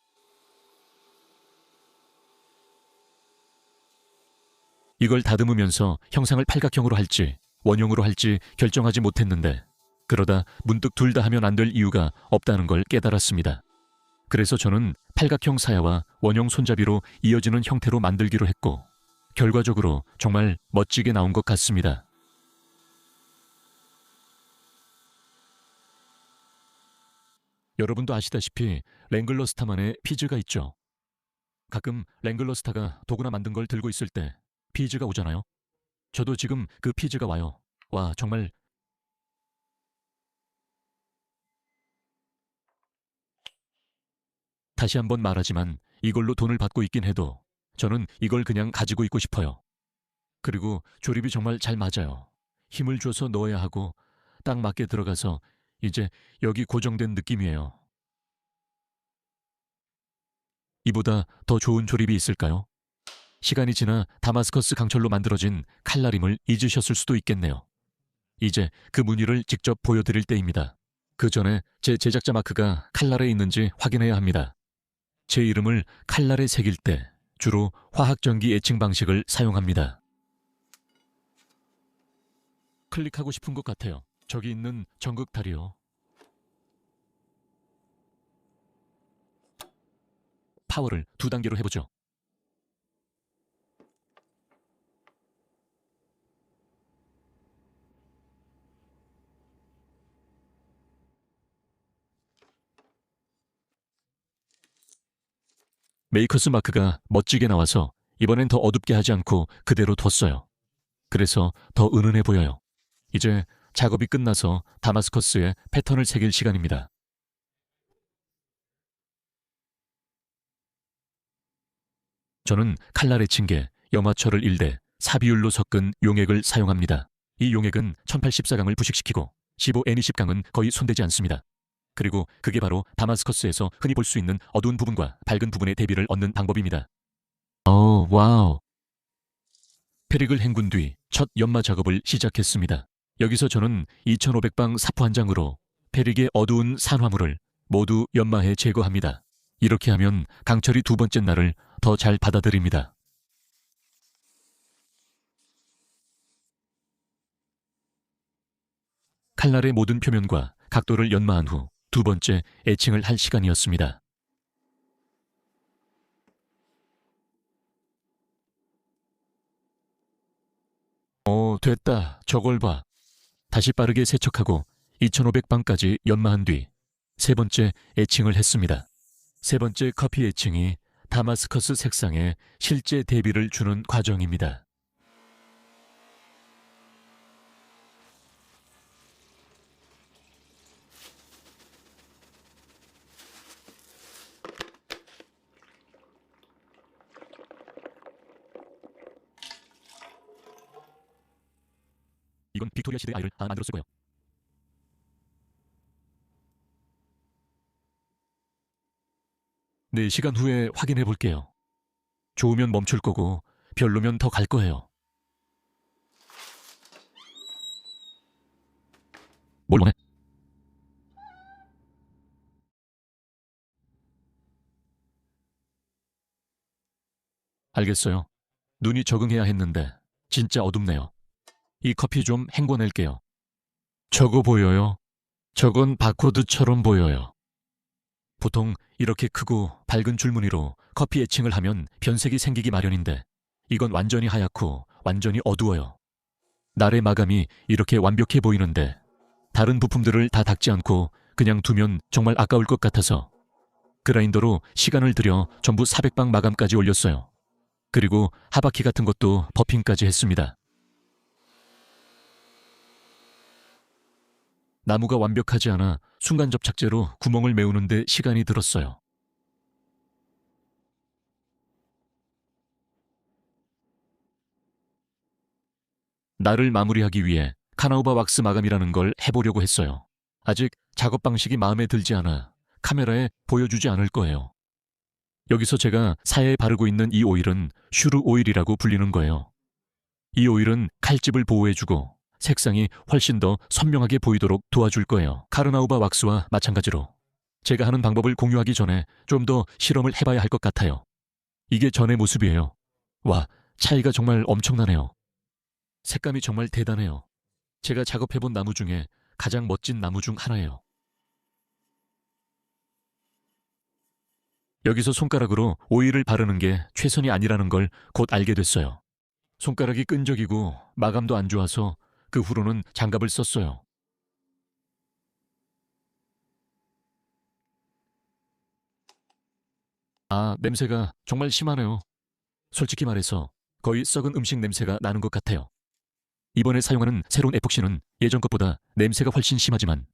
이걸 다듬으면서 형상을 팔각형으로 할지 원형으로 할지 결정하지 못했는데 그러다 문득 둘 다 하면 안 될 이유가 없다는 걸 깨달았습니다. 그래서 저는 팔각형 사야와 원형 손잡이로 이어지는 형태로 만들기로 했고 결과적으로 정말 멋지게 나온 것 같습니다. 여러분도 아시다시피 랭글러스타만의 피즈가 있죠. 가끔 랭글러스타가 도구나 만든 걸 들고 있을 때 피즈가 오잖아요. 저도 지금 그 피즈가 와요. 와, 정말 다시 한번 말하지만 이걸로 돈을 받고 있긴 해도 저는 이걸 그냥 가지고 있고 싶어요. 그리고 조립이 정말 잘 맞아요. 힘을 줘서 넣어야 하고 딱 맞게 들어가서 이제 여기 고정된 느낌이에요. 이보다 더 좋은 조립이 있을까요? 시간이 지나 다마스커스 강철로 만들어진 칼날임을 잊으셨을 수도 있겠네요. 이제 그 무늬를 직접 보여드릴 때입니다. 그 전에 제 제작자 마크가 칼날에 있는지 확인해야 합니다. 제 이름을 칼날에 새길 때 주로 화학전기 애칭 방식을 사용합니다. 클릭하고 싶은 것 같아요. 저기 있는 전극달이요. 파워를 2단계로 해보죠. 메이커스 마크가 멋지게 나와서 이번엔 더 어둡게 하지 않고 그대로 뒀어요. 그래서 더 은은해 보여요. 이제 작업이 끝나서 다마스커스에 패턴을 새길 시간입니다. 저는 칼날 에칭계, 염화철을 1대, 사비율로 섞은 용액을 사용합니다. 이 용액은 1084강을 부식시키고 15N20강은 거의 손대지 않습니다. 그리고 그게 바로 다마스커스에서 흔히 볼 수 있는 어두운 부분과 밝은 부분의 대비를 얻는 방법입니다. 와우. 페릭을 헹군 뒤 첫 연마 작업을 시작했습니다. 여기서 저는 2500방 사포 한 장으로 페릭의 어두운 산화물을 모두 연마해 제거합니다. 이렇게 하면 강철이 2번째 날을 더 잘 받아들입니다. 칼날의 모든 표면과 각도를 연마한 후 2번째 에칭을 할 시간이었습니다. 됐다. 저걸 봐. 다시 빠르게 세척하고 2500방까지 연마한 뒤 3번째 에칭을 했습니다. 3번째 커피 에칭이 다마스커스 색상에 실제 대비를 주는 과정입니다. 이건 빅토리아 시대 아이를 만들었을 거예요. 네 시간 후에 확인해 볼게요. 좋으면 멈출 거고 별로면 더 갈 거예요. 뭘 원해? 알겠어요. 눈이 적응해야 했는데 진짜 어둡네요. 이 커피 좀 헹궈낼게요. 저거 보여요? 저건 바코드처럼 보여요. 보통 이렇게 크고 밝은 줄무늬로 커피 에칭을 하면 변색이 생기기 마련인데 이건 완전히 하얗고 완전히 어두워요. 날의 마감이 이렇게 완벽해 보이는데 다른 부품들을 다 닦지 않고 그냥 두면 정말 아까울 것 같아서 그라인더로 시간을 들여 전부 400방 마감까지 올렸어요. 그리고 하바키 같은 것도 버핑까지 했습니다. 나무가 완벽하지 않아 순간 접착제로 구멍을 메우는데 시간이 들었어요. 날을 마무리하기 위해 카나우바 왁스 마감이라는 걸 해보려고 했어요. 아직 작업 방식이 마음에 들지 않아 카메라에 보여주지 않을 거예요. 여기서 제가 사야에 바르고 있는 이 오일은 슈르 오일이라고 불리는 거예요. 이 오일은 칼집을 보호해주고 색상이 훨씬 더 선명하게 보이도록 도와줄 거예요. 카르나우바 왁스와 마찬가지로 제가 하는 방법을 공유하기 전에 좀 더 실험을 해봐야 할 것 같아요. 이게 전의 모습이에요. 와, 차이가 정말 엄청나네요. 색감이 정말 대단해요. 제가 작업해본 나무 중에 가장 멋진 나무 중 하나예요. 여기서 손가락으로 오일을 바르는 게 최선이 아니라는 걸 곧 알게 됐어요. 손가락이 끈적이고 마감도 안 좋아서 그 후로는 장갑을 썼어요. 냄새가 정말 심하네요. 솔직히 말해서 거의 썩은 음식 냄새가 나는 것 같아요. 이번에 사용하는 새로운 에폭시는 예전 것보다 냄새가 훨씬 심하지만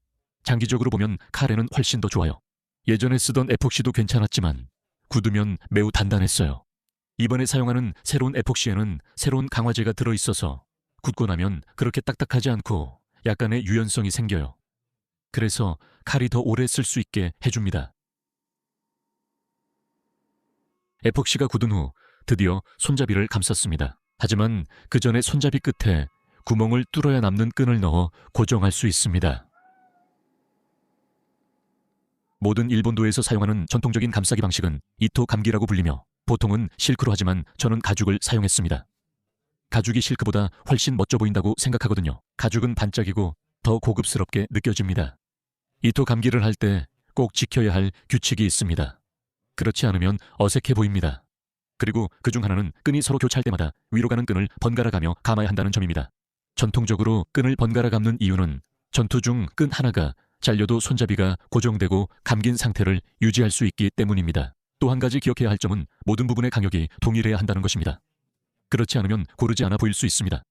장기적으로 보면 카레는 훨씬 더 좋아요. 예전에 쓰던 에폭시도 괜찮았지만 굳으면 매우 단단했어요. 이번에 사용하는 새로운 에폭시에는 새로운 강화제가 들어있어서 굳고 나면 그렇게 딱딱하지 않고 약간의 유연성이 생겨요. 그래서 칼이 더 오래 쓸 수 있게 해줍니다. 에폭시가 굳은 후 드디어 손잡이를 감쌌습니다. 하지만 그 전에 손잡이 끝에 구멍을 뚫어야 남는 끈을 넣어 고정할 수 있습니다. 모든 일본도에서 사용하는 전통적인 감싸기 방식은 이토 감기라고 불리며 보통은 실크로 하지만 저는 가죽을 사용했습니다. 가죽이 실크보다 훨씬 멋져 보인다고 생각하거든요. 가죽은 반짝이고 더 고급스럽게 느껴집니다. 이토 감기를 할 때 꼭 지켜야 할 규칙이 있습니다. 그렇지 않으면 어색해 보입니다. 그리고 그중 하나는 끈이 서로 교차할 때마다 위로 가는 끈을 번갈아 가며 감아야 한다는 점입니다. 전통적으로 끈을 번갈아 감는 이유는 전투 중 끈 하나가 잘려도 손잡이가 고정되고 감긴 상태를 유지할 수 있기 때문입니다. 또 한 가지 기억해야 할 점은 모든 부분의 강력이 동일해야 한다는 것입니다. 그렇지 않으면 고르지 않아 보일 수 있습니다.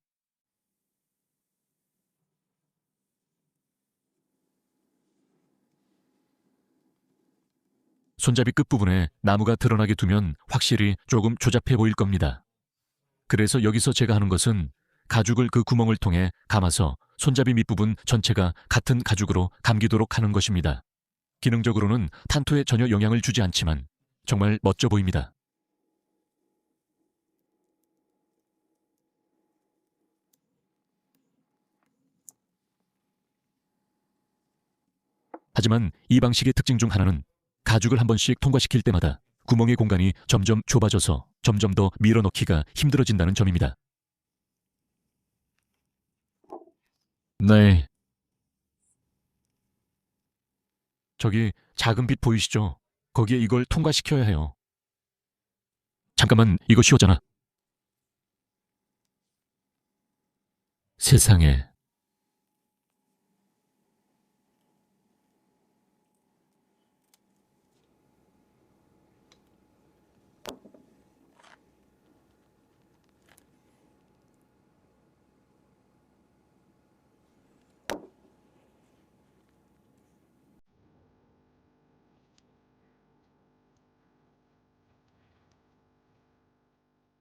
손잡이 끝부분에 나무가 드러나게 두면 확실히 조금 조잡해 보일 겁니다. 그래서 여기서 제가 하는 것은 가죽을 그 구멍을 통해 감아서 손잡이 밑부분 전체가 같은 가죽으로 감기도록 하는 것입니다. 기능적으로는 탄토에 전혀 영향을 주지 않지만 정말 멋져 보입니다. 하지만 이 방식의 특징 중 하나는 가죽을 한 번씩 통과시킬 때마다 구멍의 공간이 점점 좁아져서 점점 더 밀어넣기가 힘들어진다는 점입니다. 네. 저기 작은 빛 보이시죠? 거기에 이걸 통과시켜야 해요. 잠깐만, 이거 쉬웠잖아. 세상에.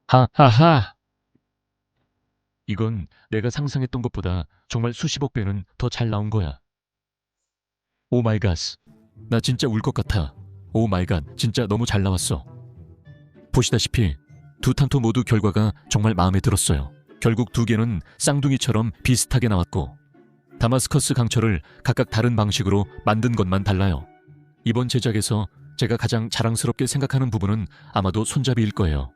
하하하. 이건 내가 상상했던 것보다 정말 수십억 배는 더 잘 나온 거야. 오 마이 갓. 나 진짜 울 것 같아. 오 마이 갓. 진짜 너무 잘 나왔어. 보시다시피 두 탄토 모두 결과가 정말 마음에 들었어요. 결국 두 개는 쌍둥이처럼 비슷하게 나왔고 다마스커스 강철을 각각 다른 방식으로 만든 것만 달라요. 이번 제작에서 제가 가장 자랑스럽게 생각하는 부분은 아마도 손잡이일 거예요.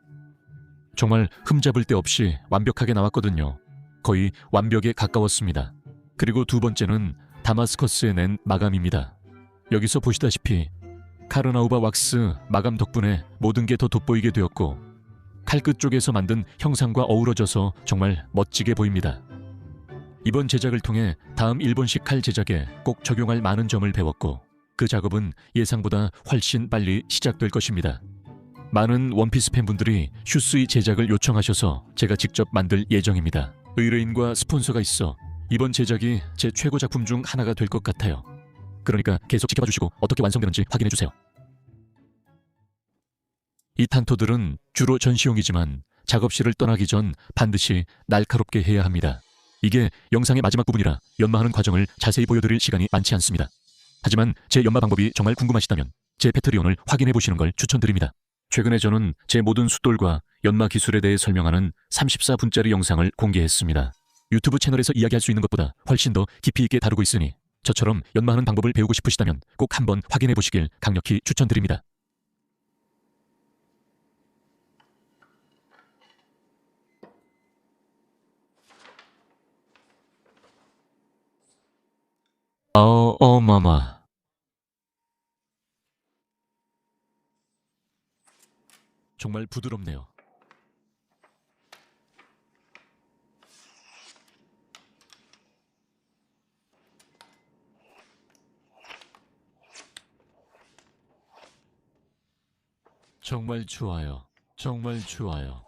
정말 흠잡을 데 없이 완벽하게 나왔거든요. 거의 완벽에 가까웠습니다. 그리고 두 번째는 다마스커스에 낸 마감입니다. 여기서 보시다시피 카르나우바 왁스 마감 덕분에 모든 게 더 돋보이게 되었고 칼끝 쪽에서 만든 형상과 어우러져서 정말 멋지게 보입니다. 이번 제작을 통해 다음 일본식 칼 제작에 꼭 적용할 많은 점을 배웠고 그 작업은 예상보다 훨씬 빨리 시작될 것입니다. 많은 원피스 팬분들이 슈스이 제작을 요청하셔서 제가 직접 만들 예정입니다. 의뢰인과 스폰서가 있어 이번 제작이 제 최고 작품 중 하나가 될 것 같아요. 그러니까 계속 지켜봐 주시고 어떻게 완성되는지 확인해 주세요. 이 탄토들은 주로 전시용이지만 작업실을 떠나기 전 반드시 날카롭게 해야 합니다. 이게 영상의 마지막 부분이라 연마하는 과정을 자세히 보여드릴 시간이 많지 않습니다. 하지만 제 연마 방법이 정말 궁금하시다면 제 패트리온을 확인해 보시는 걸 추천드립니다. 최근에 저는 제 모든 숫돌과 연마 기술에 대해 설명하는 34분짜리 영상을 공개했습니다. 유튜브 채널에서 이야기할 수 있는 것보다 훨씬 더 깊이 있게 다루고 있으니 저처럼 연마하는 방법을 배우고 싶으시다면 꼭 한번 확인해 보시길 강력히 추천드립니다. 마마. 정말 부드럽네요. 정말 좋아요. 정말 좋아요.